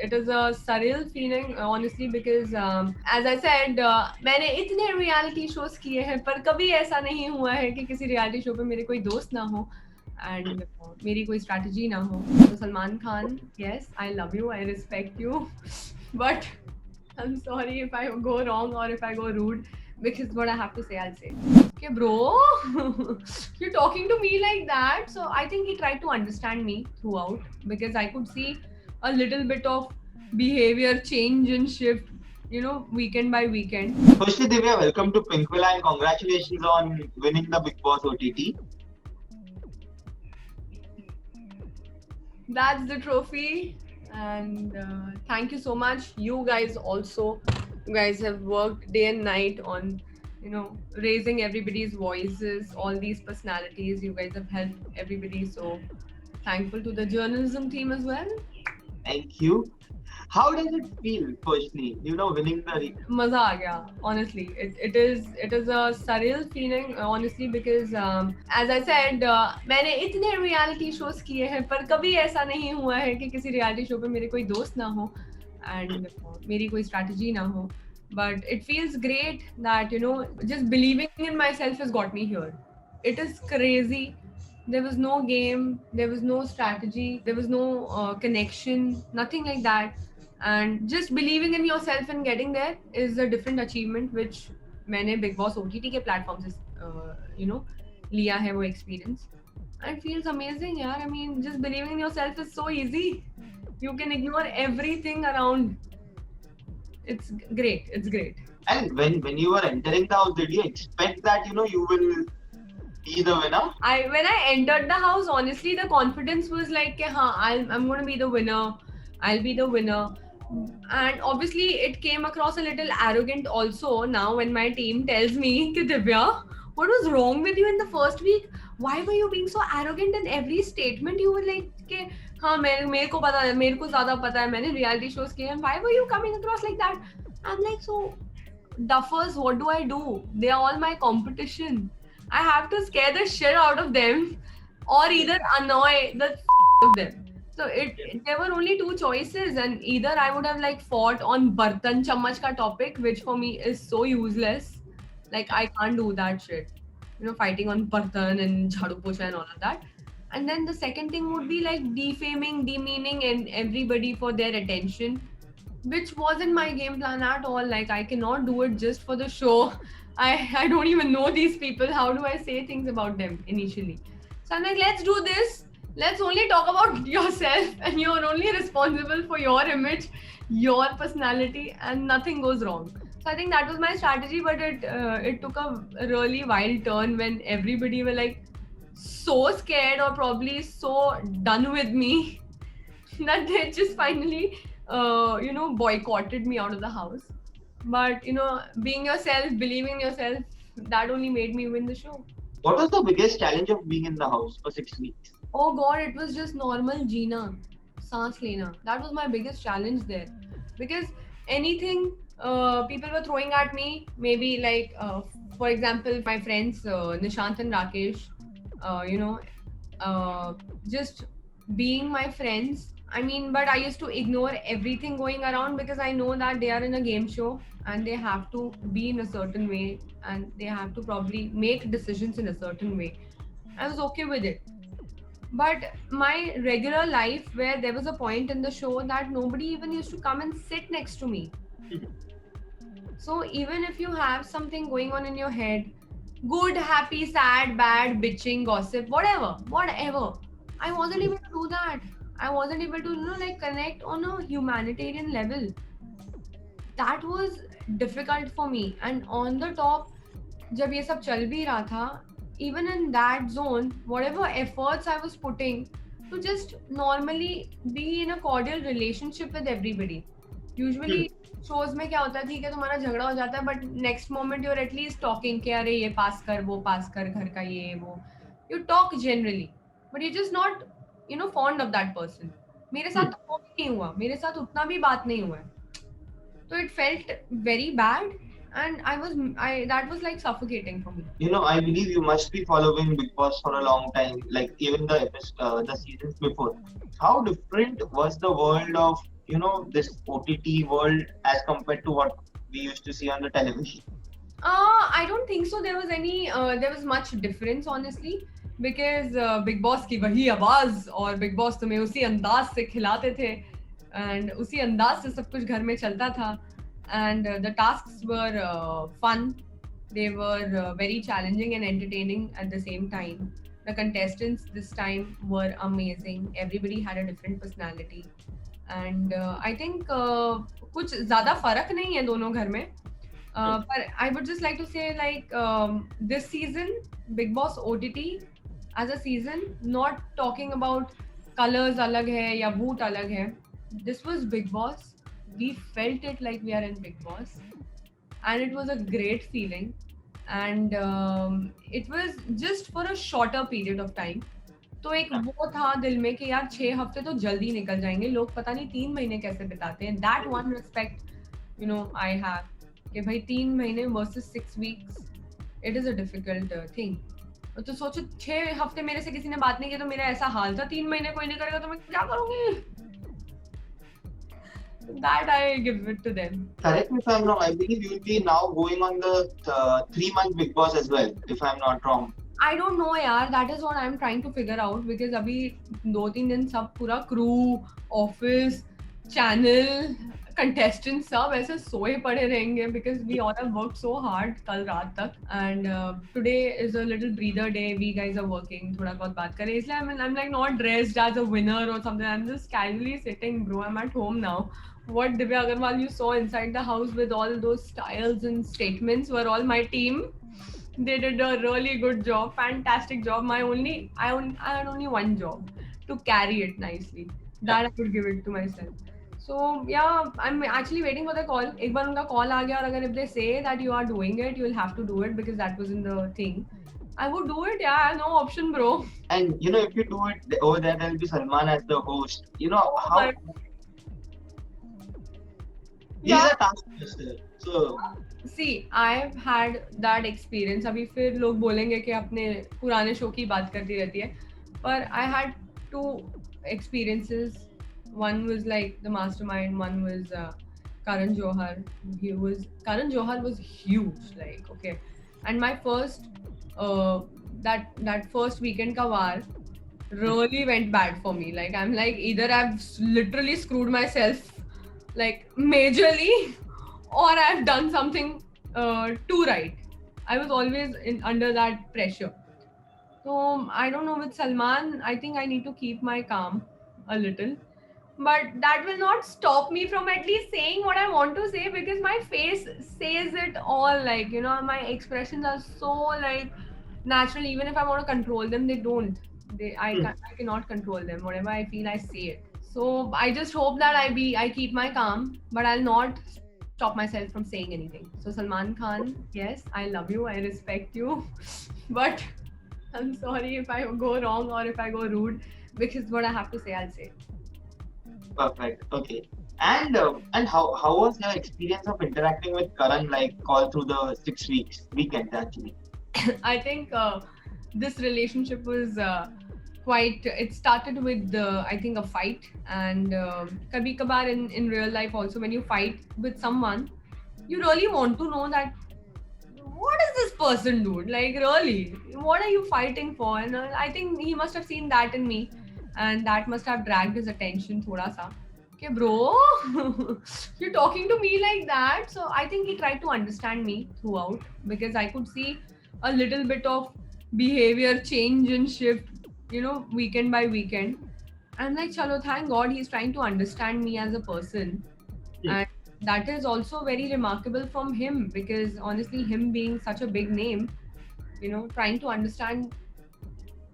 it is a surreal feeling honestly because as I said मैंने इतने reality shows किए हैं पर कभी ऐसा नहीं हुआ है कि किसी reality show पे मेरे कोई दोस्त ना हो and मेरी कोई strategy ना हो. So Salman Khan, yes, I love you, I respect you, but I'm sorry if I go wrong or if I go rude, because what I have to say, I'll say. Okay, bro, you're talking to me like that. So I think he tried to understand me throughout because I could see a little bit of behavior change and shift, weekend by weekend. Firstly, Divya, welcome to Pinkvilla and congratulations on winning the Bigg Boss OTT. That's the trophy. And thank you so much. You guys also. You guys have worked day and night on, raising everybody's voices, all these personalities. You guys have helped everybody. So thankful to the journalism team as well. Thank you. How does it feel, firstly, winning the... Maza aa gaya, honestly. It is a surreal feeling, honestly, because as I said, मैंने इतने reality shows किए हैं पर कभी ऐसा नहीं हुआ है कि किसी reality show पे मेरे कोई दोस्त ना हो and मेरी कोई strategy ना हो. But it feels great that, just believing in myself has got me here. It is crazy. There was no game, there was no strategy, there was no connection, nothing like that. And just believing in yourself and getting there is a different achievement which मैंने Bigg Boss OTT के platform से लिया है वो experience. And it feels amazing, यार. I mean, just believing in yourself is so easy. You can ignore everything around. It's great. It's great. And when you were entering the house, did you expect that you will be the winner? When I entered the house, honestly, the confidence was like, I'm going to be the winner. I'll be the winner. And obviously, it came across a little arrogant also now when my team tells me, Divya, what was wrong with you in the first week? Why were you being so arrogant in every statement? You were like, मेरे को पता है, मेरे को ज़्यादा पता है, मैंने reality shows किए हैं. Why were you coming across like that? I'm like, so duffers, what do I do? They are all my competition. I have to scare the shit out of them or either annoy the of them. So there were only two choices, and either I would have fought on Bartan Chammach ka topic, which for me is so useless. Like I can't do that shit. Fighting on Bartan and Jhadu Pocha and all of that. And then the second thing would be defaming, demeaning and everybody for their attention, which wasn't my game plan at all. Like I cannot do it just for the show. I don't even know these people. How do I say things about them initially? So I'm like, let's do this. Let's only talk about yourself, and you're only responsible for your image, your personality, and nothing goes wrong. So I think that was my strategy, but it took a really wild turn when everybody were so scared or probably so done with me that they just finally boycotted me out of the house. But being yourself, believing in yourself, that only made me win the show. What was the biggest challenge of being in the house for 6 weeks? Oh god, it was just normal Gina, सांस लेना. That was my biggest challenge there, because anything people were throwing at me, maybe for example, my friends Nishant and Rakesh, just being my friends. I mean, but I used to ignore everything going around because I know that they are in a game show and they have to be in a certain way and they have to probably make decisions in a certain way. I was okay with it. But my regular life, where there was a point in the show that nobody even used to come and sit next to me. So even if you have something going on in your head, good, happy, sad, bad, bitching, gossip, whatever, I wasn't able to do that. I wasn't able to connect on a humanitarian level. That was difficult for me. And on the top, जब ये सब चल भी रहा था, even in that zone, whatever efforts I was putting to just normally be in a cordial relationship with everybody. Usually shows में क्या होता है, ठीक है तुम्हारा झगड़ा हो जाता है, but next moment you're at least talking कि अरे ये पास कर, वो पास कर, घर का ये वो. You talk generally, but you're just not fond of that person. मेरे साथ तो वो भी नहीं हुआ, मेरे साथ उतना भी बात नहीं हुआ है. So it felt very bad. And that was suffocating for me. I believe you must be following Bigg Boss for a long time, like even the seasons before. How different was the world of this OTT world as compared to what we used to see on the television? I don't think so. There was much difference, honestly, because Big Boss की वही आवाज और Big Boss तुम्हें उसी अंदाज से खिलाते थे, and उसी अंदाज से सब कुछ घर में चलता था, and the tasks were fun. They were very challenging and entertaining at the same time. The contestants this time were amazing. Everybody had a different personality, and I think कुछ ज़्यादा फर्क नहीं है दोनों घर में. But I would just like to say, like, this season, Big Boss OTT as a season, not talking about colors alag hai ya boot alag hai. This was Big Boss. We felt it like we are in Big Boss, and it was a great feeling. And it was just for a shorter period of time. तो एक वो था दिल में कि यार 6 हफ्ते तो जल्दी निकल जाएंगे, लोग पता नहीं 3 महीने कैसे बिताते हैं. That one respect I have कि भाई 3 महीने versus 6 weeks, it is a difficult thing. तो सोचो 6 हफ्ते मेरे से किसी ने बात नहीं की तो मेरा ऐसा हाल था, 3 महीने कोई नहीं करेगा तो मैं क्या करूंगी. That I give it to them. Correct me if I'm wrong. I believe you'll be now going on the 3-month Big Boss as well, if I'm not wrong. I don't know यार, that is what I'm trying to figure out, because अभी 2-3 दिन सब पूरा crew, office, channel, contestants सब ऐसे सोए पड़े रहेंगे, because we all have worked so hard कल रात तक, and today is a little breather day. We guys are working, थोड़ा बहुत बात करें, इसलिए I'm like not dressed as a winner or something. I'm just casually sitting, bro. I'm at home now. What Divya Agarwal you saw inside the house with all those styles and statements were all my team. They did a really good job, fantastic job. I had only one job, to carry it nicely. That I would give it to myself. So yeah, I'm actually waiting for the call. एक बार उनका call आ गया और अगर if they say that you are doing it, you will have to do it because that was in the thing. I would do it. Yeah, I have no option, bro. And if you do it over there, there'll be Salman as the host. How he's Yeah. a taskmaster. So See, I've had that experience. अभी फिर लोग बोलेंगे कि अपने पुराने show की बात करती रहती है. But I had 2 experiences. One was like the mastermind. One was Karan Johar. Karan Johar was huge. Like, okay, and my first that first weekend ka war really went bad for me. Like, I'm like, either I've literally screwed myself like majorly, or I've done something too right. I was always under that pressure. So I don't know, with Salman, I think I need to keep my calm a little. But that will not stop me from at least saying what I want to say, because my face says it all. Like, my expressions are so like natural. Even if I want to control them, they don't. I cannot control them. Whatever I feel, I say it. So I just hope that I keep my calm, but I'll not stop myself from saying anything. So Salman Khan, yes, I love you, I respect you, but I'm sorry if I go wrong or if I go rude, because what I have to say, I'll say. perfect. Okay. And how was your experience of interacting with Karan, like all through the 6 weeks weekend actually? I think this relationship was quite. It started with I think a fight, and kabhi kabar in real life also, when you fight with someone, you really want to know that what is this person, dude? Like, really, what are you fighting for? And I think he must have seen that in me, and that must have dragged his attention thoda sa. Okay, bro, you're talking to me like that. So I think he tried to understand me throughout, because I could see a little bit of behavior change and shift, weekend by weekend. I'm like, chalo, thank God he's trying to understand me as a person. Yeah. And that is also very remarkable from him, because honestly, him being such a big name, trying to understand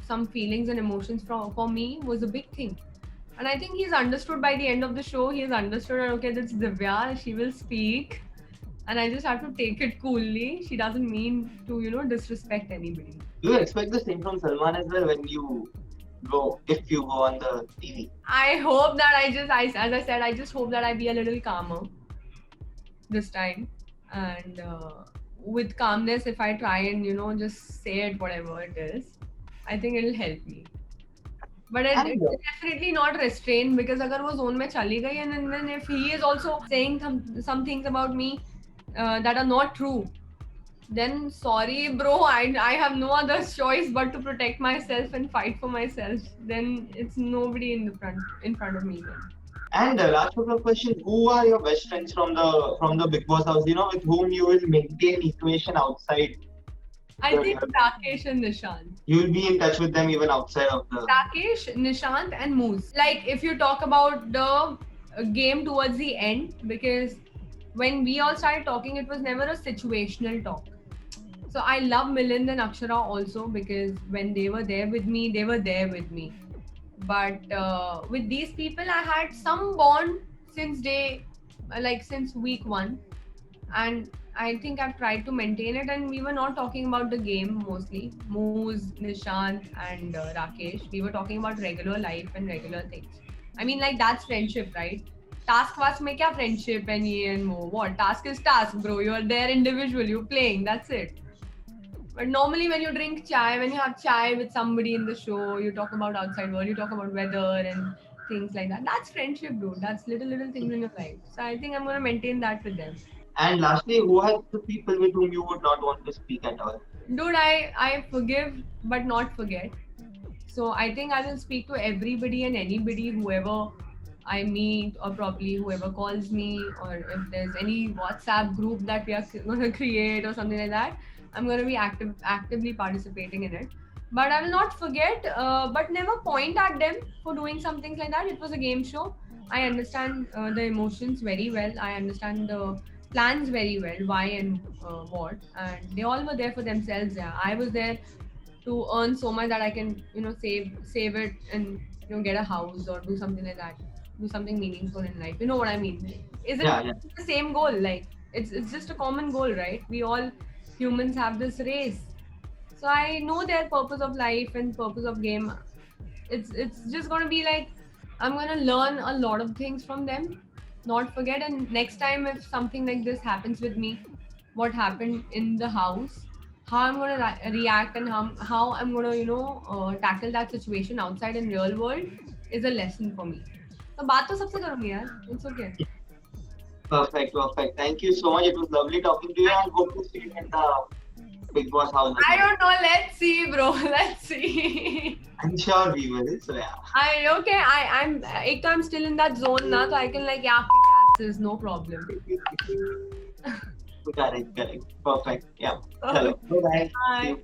some feelings and emotions for me was a big thing. And I think he's understood by the end of the show. He's understood that, okay, that's Divya, she will speak, and I just have to take it coolly. She doesn't mean to, disrespect anybody. Do you expect the same from Salman as well when you go, if you go on the TV? I hope that as I said, I just hope that I be a little calmer this time. And with calmness, if I try and, just say it, whatever it is, I think it'll help me. But And it's definitely not restrained, because अगर वो zone में चली गई and then if he is also saying some things about me that are not true, then sorry bro, I have no other choice but to protect myself and fight for myself. Then it's nobody in front of me then. last couple of questions. Who are your best friends from the Big Boss house? You know, with whom you will maintain equation outside I the think real. Rakesh and Nishant. You will be in touch with them even outside of the. Rakesh, Nishant, and Moose. Like, if you talk about the game towards the end, because when we all started talking, it was never a situational talk. So I love Milind and Akshara also, because when they were there with me, they were there with me. But with these people, I had some bond since since week one, and I think I've tried to maintain it. And we were not talking about the game mostly. Moose, Nishant, and Rakesh. We were talking about regular life and regular things. I mean, like, that's friendship, right? Task was make kya friendship and ye and more. What task is task, bro? You're there individual. You're playing. That's it. But normally, when you drink chai, when you have chai with somebody in the show, you talk about outside world, you talk about weather and things like that. That's friendship, dude. That's little things in your life. So I think I'm gonna maintain that with them. And lastly, who are the people with whom you would not want to speak at all? Dude, I forgive but not forget. So I think I will speak to everybody and anybody, whoever I meet, or probably whoever calls me, or if there's any WhatsApp group that we are going to create or something like that. I'm going to be actively participating in it. But I will not forget, but never point at them for doing something like that. It was a game show. I understand the emotions very well. I understand the plans very well, why and what. And they all were there for themselves. Yeah, I was there to earn so much that I can, save it and get a house or do something like that, do something meaningful in life. You know what I mean? Isn't Yeah, yeah. the same goal? Like, it's just a common goal, right? We all humans have this race. So I know their purpose of life and purpose of game. It's just gonna be like, I'm gonna learn a lot of things from them, not forget. And next time if something like this happens with me, what happened in the house, how I'm gonna react, and how I'm gonna tackle that situation outside in real world is a lesson for me. तो बात तो सबसे करूंगी यार. It's okay. Perfect, perfect. Thank you so much. It was lovely talking to you, and hope to see you in the Big Boss house I again. don't know. Let's see, bro. Let's see. I'm sure we will. So yeah. I'm still in that zone now, so I can like kick asses, no problem. Correct, correct. Perfect. Yeah. Hello. Bye bye. Bye.